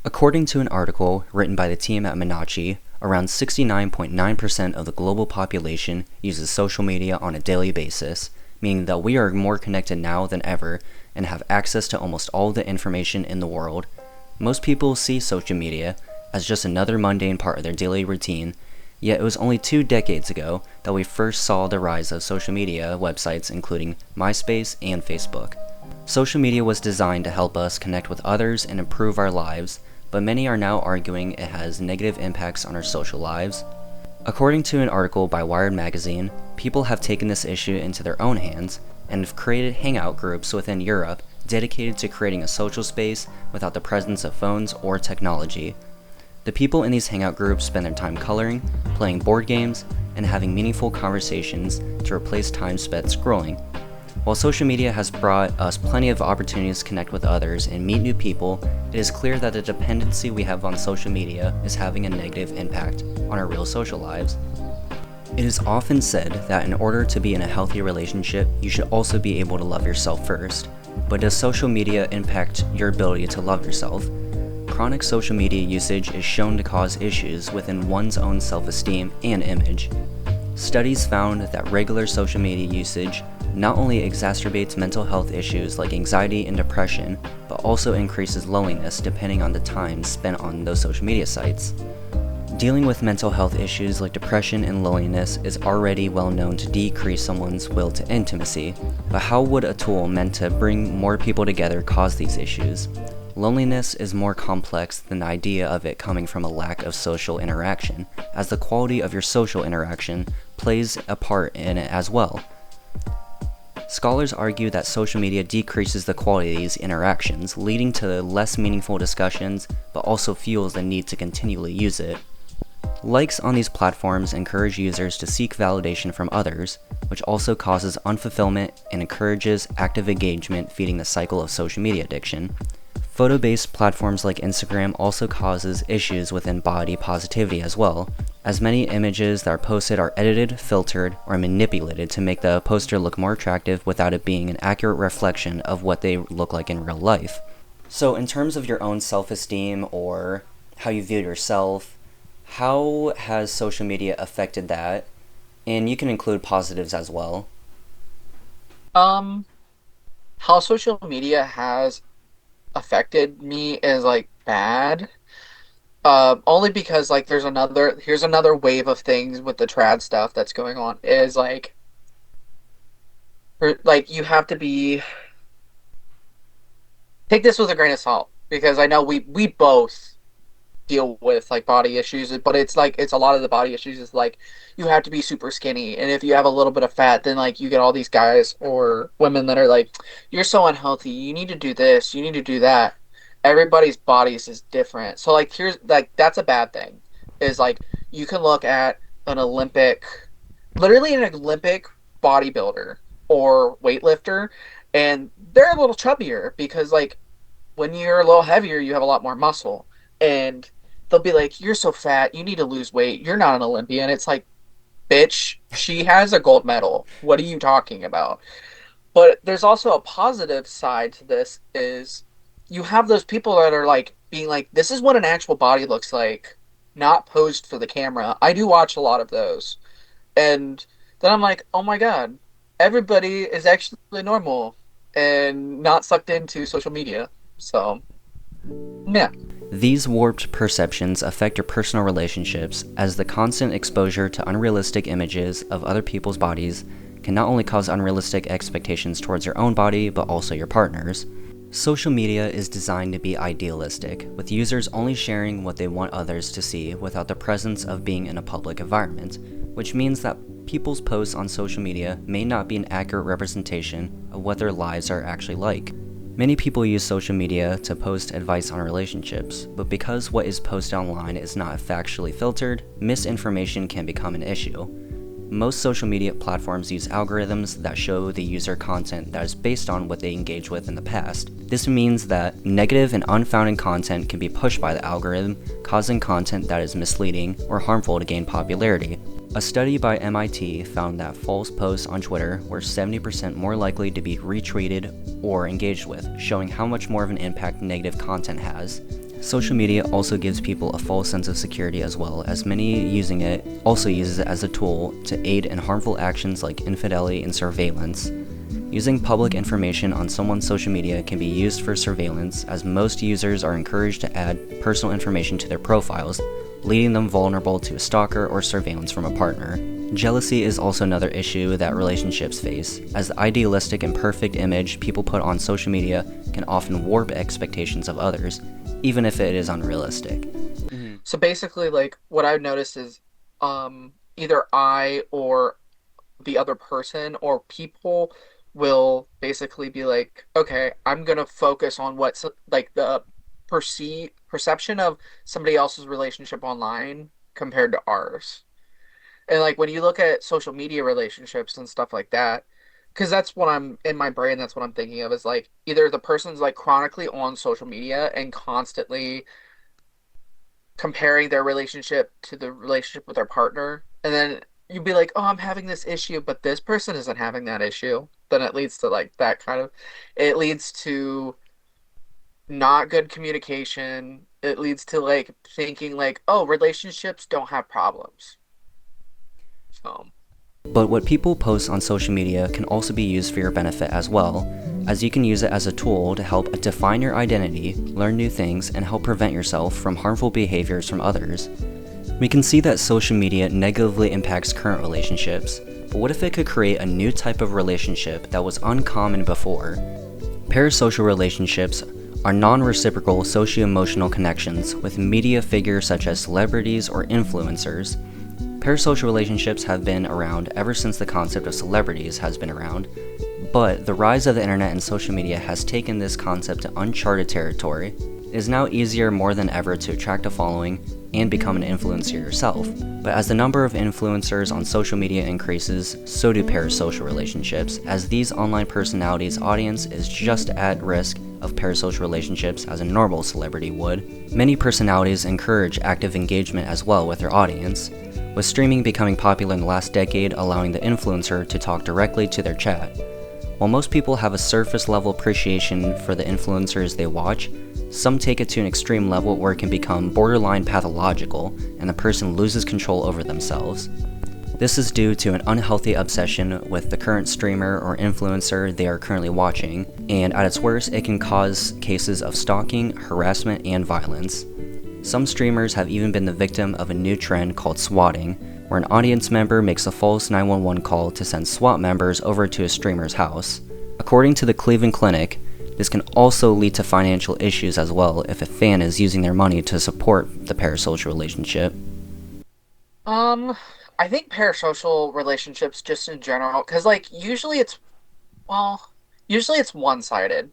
According to an article written by the team at Minachi, around 69.9% of the global population uses social media on a daily basis, meaning that we are more connected now than ever and have access to almost all the information in the world. Most people see social media as just another mundane part of their daily routine, yet it was only 2 decades ago that we first saw the rise of social media websites including MySpace and Facebook. Social media was designed to help us connect with others and improve our lives, but many are now arguing it has negative impacts on our social lives. According to an article by Wired magazine, people have taken this issue into their own hands and have created hangout groups within Europe dedicated to creating a social space without the presence of phones or technology. The people in these hangout groups spend their time coloring, playing board games, and having meaningful conversations to replace time spent scrolling. While social media has brought us plenty of opportunities to connect with others and meet new people, it is clear that the dependency we have on social media is having a negative impact on our real social lives. It is often said that in order to be in a healthy relationship, you should also be able to love yourself first. But does social media impact your ability to love yourself? Chronic social media usage is shown to cause issues within one's own self-esteem and image. Studies found that regular social media usage not only exacerbates mental health issues like anxiety and depression, but also increases loneliness depending on the time spent on those social media sites. Dealing with mental health issues like depression and loneliness is already well known to decrease someone's will to intimacy, but how would a tool meant to bring more people together cause these issues? Loneliness is more complex than the idea of it coming from a lack of social interaction, as the quality of your social interaction plays a part in it as well. Scholars argue that social media decreases the quality of these interactions, leading to less meaningful discussions, but also fuels the need to continually use it. Likes on these platforms encourage users to seek validation from others, which also causes unfulfillment and encourages active engagement, feeding the cycle of social media addiction. Photo-based platforms like Instagram also causes issues within body positivity as well, as many images that are posted are edited, filtered, or manipulated to make the poster look more attractive without it being an accurate reflection of what they look like in real life. So in terms of your own self-esteem or how you view yourself, how has social media affected that? And you can include positives as well. Um, how social media has affected me is like bad. Only because like here's another wave of things with the trad stuff that's going on is like you have to be take this with a grain of salt because I know we both deal with like body issues, but it's like it's a lot of the body issues is like you have to be super skinny, and if you have a little bit of fat, then like you get all these guys or women that are like, you're so unhealthy, you need to do this, you need to do that. Everybody's bodies is different, so like here's like that's a bad thing. Is like you can look at an Olympic, literally an Olympic bodybuilder or weightlifter, and they're a little chubbier because like when you're a little heavier, you have a lot more muscle. And they'll be like, "You're so fat, you need to lose weight. You're not an Olympian." It's like, bitch, she has a gold medal. What are you talking about? But there's also a positive side to this is you have those people that are like being like, this is what an actual body looks like, not posed for the camera. I do watch a lot of those. And then I'm like, oh my God, everybody is actually normal and not sucked into social media. So, yeah. These warped perceptions affect your personal relationships, as the constant exposure to unrealistic images of other people's bodies can not only cause unrealistic expectations towards your own body, but also your partner's. Social media is designed to be idealistic, with users only sharing what they want others to see without the presence of being in a public environment, which means that people's posts on social media may not be an accurate representation of what their lives are actually like. Many people use social media to post advice on relationships, but because what is posted online is not factually filtered, misinformation can become an issue. Most social media platforms use algorithms that show the user content that is based on what they engaged with in the past. This means that negative and unfounded content can be pushed by the algorithm, causing content that is misleading or harmful to gain popularity. A study by MIT found that false posts on Twitter were 70% more likely to be retweeted or engaged with, showing how much more of an impact negative content has. Social media also gives people a false sense of security as well, as many using it also uses it as a tool to aid in harmful actions like infidelity and surveillance. Using public information on someone's social media can be used for surveillance, as most users are encouraged to add personal information to their profiles, leaving them vulnerable to a stalker or surveillance from a partner. Jealousy is also another issue that relationships face, as the idealistic and perfect image people put on social media can often warp expectations of others, even if it is unrealistic. So basically, like what I've noticed is, either I or the other person or people will basically be like, okay, I'm gonna focus on what's like the perception of somebody else's relationship online compared to ours. And like when you look at social media relationships and stuff like that, because that's what I'm in my brain, that's what I'm thinking of is like either the person's like chronically on social media and constantly comparing their relationship to the relationship with their partner, and then you'd be like, "Oh, I'm having this issue, but this person isn't having that issue." Then it leads to like that kind of, it leads to not good communication. It leads to like thinking like, "Oh, relationships don't have problems." So, But what people post on social media can also be used for your benefit as well, as you can use it as a tool to help define your identity, learn new things, and help prevent yourself from harmful behaviors from others. We can see that social media negatively impacts current relationships, but what if it could create a new type of relationship that was uncommon before? Parasocial relationships are non-reciprocal socio-emotional connections with media figures such as celebrities or influencers. Parasocial relationships have been around ever since the concept of celebrities has been around, but the rise of the internet and social media has taken this concept to uncharted territory. It is now easier more than ever to attract a following and become an influencer yourself, but as the number of influencers on social media increases, so do parasocial relationships, as these online personalities' audience is just at risk of parasocial relationships as a normal celebrity would. Many personalities encourage active engagement as well with their audience, with streaming becoming popular in the last decade, allowing the influencer to talk directly to their chat. While most people have a surface level appreciation for the influencers they watch, some take it to an extreme level where it can become borderline pathological and the person loses control over themselves. This is due to an unhealthy obsession with the current streamer or influencer they are currently watching, and at its worst, it can cause cases of stalking, harassment, and violence. Some streamers have even been the victim of a new trend called swatting, where an audience member makes a false 911 call to send SWAT members over to a streamer's house. According to the Cleveland Clinic, this can also lead to financial issues as well if a fan is using their money to support the parasocial relationship. I think parasocial relationships just in general, because like well, usually it's one-sided.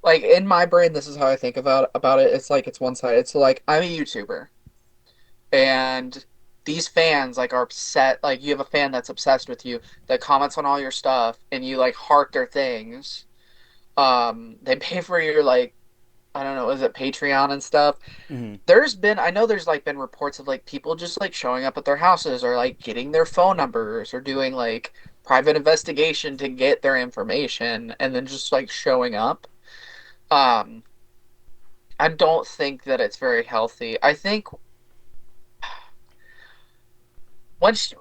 Like in my brain, this is how I think about it. It's like it's one-sided. So like I'm a YouTuber, and these fans like are upset. Like you have a fan that's obsessed with you that comments on all your stuff, and you like heart their things. They pay for your like I don't know, is it Patreon and stuff? I know there's like been reports of like people just like showing up at their houses or like getting their phone numbers or doing like private investigation to get their information and then just like showing up. Um, I don't think that it's very healthy. I think once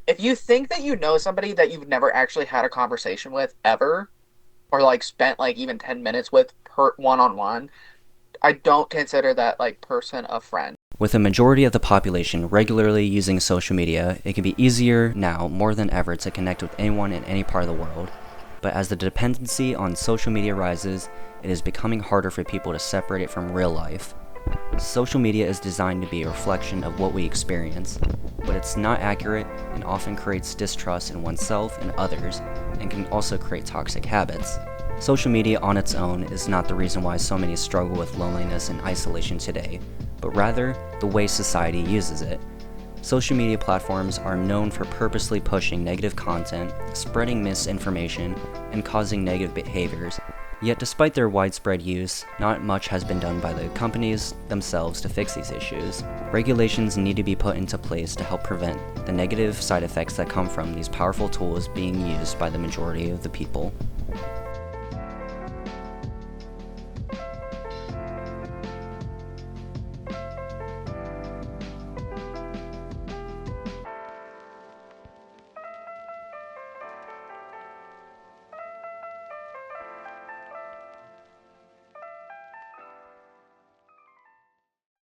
if you think that you know somebody that you've never actually had a conversation with ever or like spent like even 10 minutes with per one on one, I don't consider that like person a friend. With a majority of the population regularly using social media, it can be easier now more than ever to connect with anyone in any part of the world. But as the dependency on social media rises, it is becoming harder for people to separate it from real life. Social media is designed to be a reflection of what we experience, but it's not accurate and often creates distrust in oneself and others, and can also create toxic habits. Social media on its own is not the reason why so many struggle with loneliness and isolation today, but rather the way society uses it. Social media platforms are known for purposely pushing negative content, spreading misinformation, and causing negative behaviors. Yet despite their widespread use, not much has been done by the companies themselves to fix these issues. Regulations need to be put into place to help prevent the negative side effects that come from these powerful tools being used by the majority of the people.